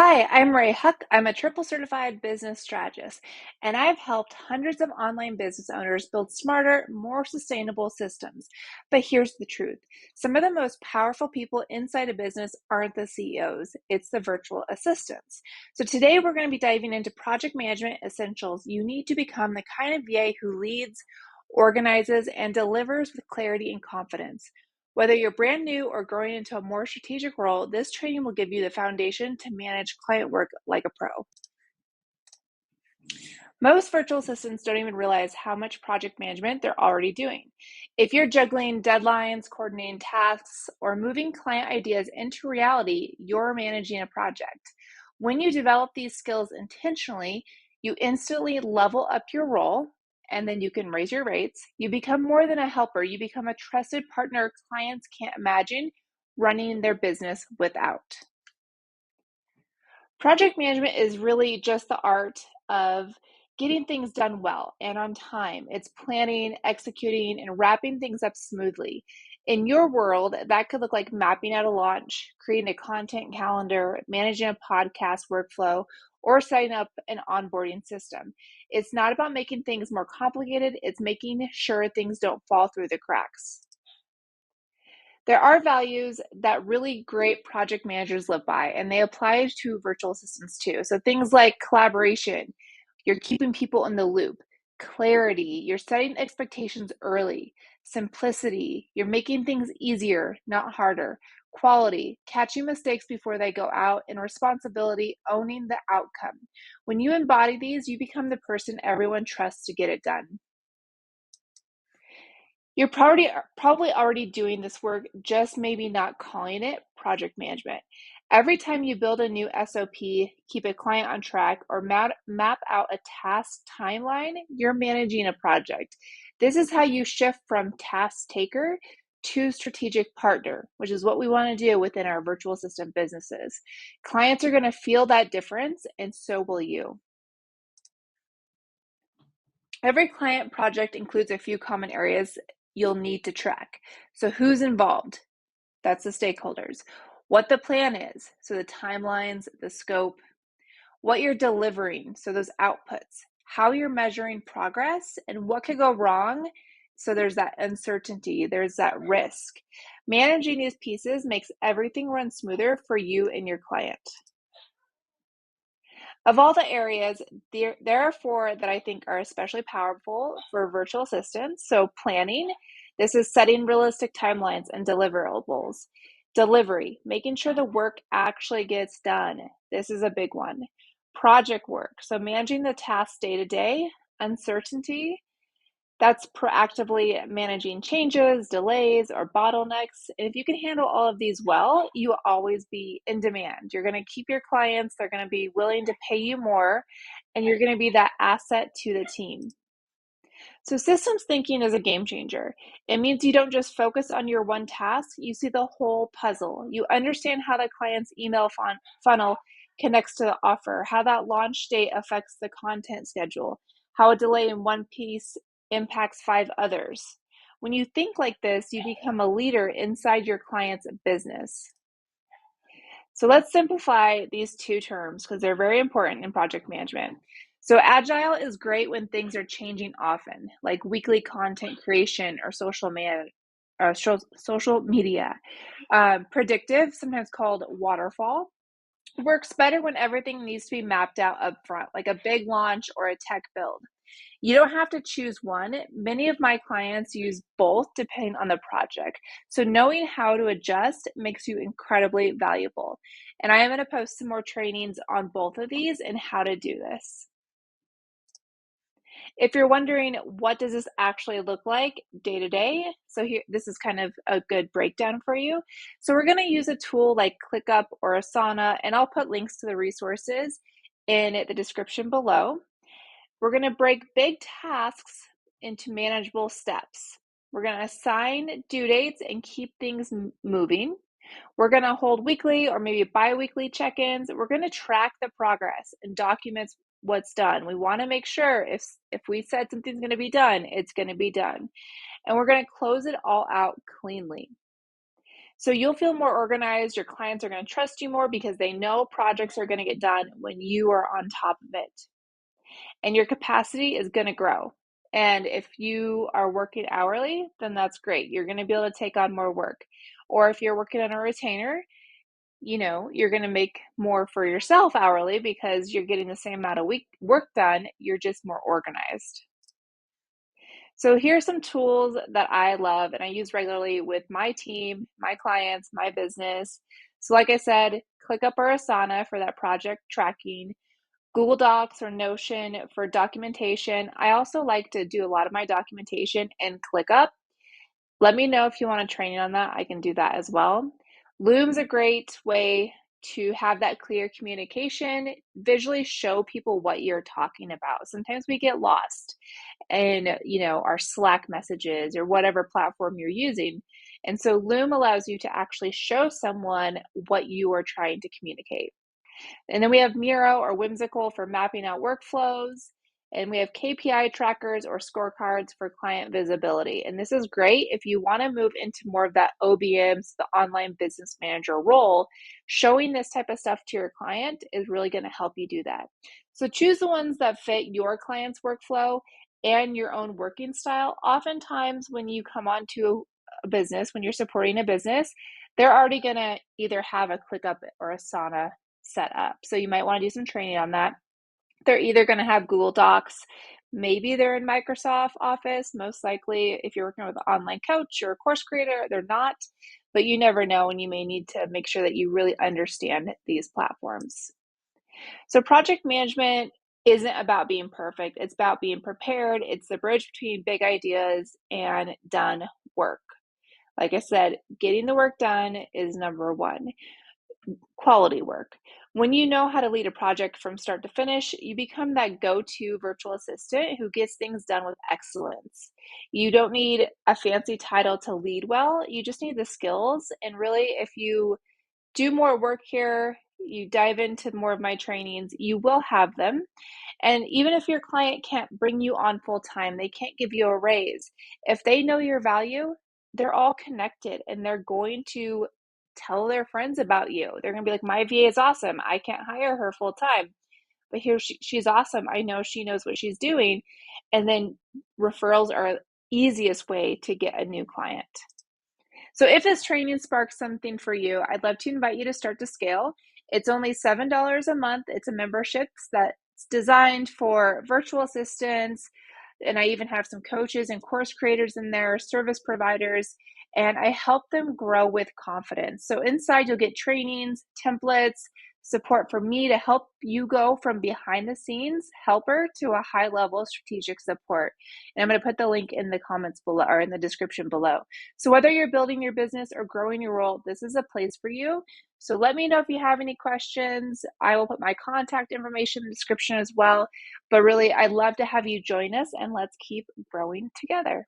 Hi, I'm Rae Huck. I'm a triple certified business strategist, and I've helped hundreds of online business owners build smarter, more sustainable systems. But here's the truth, some of the most powerful people inside a business aren't the CEOs, it's the virtual assistants. So today we're going to be diving into project management essentials you need to become the kind of VA who leads, organizes, and delivers with clarity and confidence. Whether you're brand new or growing into a more strategic role, this training will give you the foundation to manage client work like a pro. Most virtual assistants don't even realize how much project management they're already doing. If you're juggling deadlines, coordinating tasks, or moving client ideas into reality, you're managing a project. When you develop these skills intentionally, you instantly level up your role and then you can raise your rates. You become more than a helper, you become a trusted partner clients can't imagine running their business without. Project management is really just the art of getting things done well and on time. It's planning, executing, and wrapping things up smoothly. In your world, that could look like mapping out a launch, creating a content calendar, managing a podcast workflow, or setting up an onboarding system. It's not about making things more complicated, it's making sure things don't fall through the cracks. There are values that really great project managers live by, and they apply to virtual assistants too. So things like collaboration, you're keeping people in the loop, clarity, you're setting expectations early, simplicity, you're making things easier, not harder, quality, catching mistakes before they go out, and responsibility, owning the outcome. When you embody these, you become the person everyone trusts to get it done. You're probably already doing this work, just maybe not calling it project management. Every time you build a new SOP, keep a client on track, or map out a task timeline, you're managing a project. This is how you shift from task taker to strategic partner, which is what we want to do within our virtual assistant businesses. Clients are going to feel that difference, and so will you. Every client project includes a few common areas you'll need to track. So, who's involved? That's the stakeholders. What the plan is, so the timelines, the scope, what you're delivering, so those outputs, how you're measuring progress, and what could go wrong. So, there's that uncertainty, there's that risk. Managing these pieces makes everything run smoother for you and your client. Of all the areas, there are four that I think are especially powerful for virtual assistants. So, planning, this is setting realistic timelines and deliverables. Delivery, making sure the work actually gets done. This is a big one. Project work, so managing the tasks day to day. Uncertainty, that's proactively managing changes, delays, or bottlenecks. And if you can handle all of these well, you will always be in demand. You're going to keep your clients, they're going to be willing to pay you more, and you're going to be that asset to the team. So, systems thinking is a game changer. It means you don't just focus on your one task, you see the whole puzzle. You understand how the client's email funnel connects to the offer, how that launch date affects the content schedule, how a delay in one piece impacts five others. When you think like this, you become a leader inside your client's business. So let's simplify these two terms because they're very important in project management. So agile is great when things are changing often, like weekly content creation or social media. Predictive, sometimes called waterfall, works better when everything needs to be mapped out up front, like a big launch or a tech build. You don't have to choose one. Many of my clients use both depending on the project. So knowing how to adjust makes you incredibly valuable. And I am going to post some more trainings on both of these and how to do this. If you're wondering what does this actually look like day to day, so here this is kind of a good breakdown for you. So we're going to use a tool like ClickUp or Asana, and I'll put links to the resources in the description below. We're going to break big tasks into manageable steps. We're going to assign due dates and keep things moving. We're going to hold weekly or maybe bi-weekly check-ins. We're going to track the progress and document what's done. We want to make sure if we said something's going to be done, it's going to be done. And we're going to close it all out cleanly. So you'll feel more organized. Your clients are going to trust you more because they know projects are going to get done when you are on top of it. And your capacity is going to grow. And if you are working hourly, then that's great. You're going to be able to take on more work. Or if you're working on a retainer, you're going to make more for yourself hourly because you're getting the same amount of work done. You're just more organized. So here's some tools that I love and I use regularly with my team, my clients, my business. So like I said, ClickUp or Asana for that project tracking, Google Docs or Notion for documentation. I also like to do a lot of my documentation in ClickUp. Let me know if you want a training on that. I can do that as well. Loom's a great way to have that clear communication, visually show people what you're talking about. Sometimes we get lost in, our Slack messages or whatever platform you're using. And so Loom allows you to actually show someone what you are trying to communicate. And then we have Miro or Whimsical for mapping out workflows. And we have KPI trackers or scorecards for client visibility. And this is great if you want to move into more of that OBMs, the online business manager role. Showing this type of stuff to your client is really going to help you do that. So choose the ones that fit your client's workflow and your own working style. Oftentimes, when you come onto a business, when you're supporting a business, they're already going to either have a ClickUp or Asana set up. So you might want to do some training on that. They're either going to have Google Docs, maybe they're in Microsoft Office. Most likely, if you're working with an online coach or a course creator, they're not, but you never know, and you may need to make sure that you really understand these platforms. So project management isn't about being perfect. It's about being prepared. It's the bridge between big ideas and done work. Like I said, getting the work done is number one. Quality work. When you know how to lead a project from start to finish, you become that go-to virtual assistant who gets things done with excellence. You don't need a fancy title to lead well. You just need the skills. And really, if you do more work here, you dive into more of my trainings, you will have them. And even if your client can't bring you on full time, they can't give you a raise. If they know your value, they're all connected and they're going to tell their friends about you. They're going to be like, my VA is awesome. I can't hire her full time, but here she's awesome. I know she knows what she's doing. And then referrals are the easiest way to get a new client. So if this training sparks something for you, I'd love to invite you to start to scale. It's only $7 a month. It's a membership that's designed for virtual assistants. And I even have some coaches and course creators in there, service providers, and I help them grow with confidence. So inside you'll get trainings, templates, support from me to help you go from behind the scenes helper to a high level strategic support. And I'm going to put the link in the comments below or in the description below. So whether you're building your business or growing your role, this is a place for you. So let me know if you have any questions. I will put my contact information in the description as well. But really, I'd love to have you join us and let's keep growing together.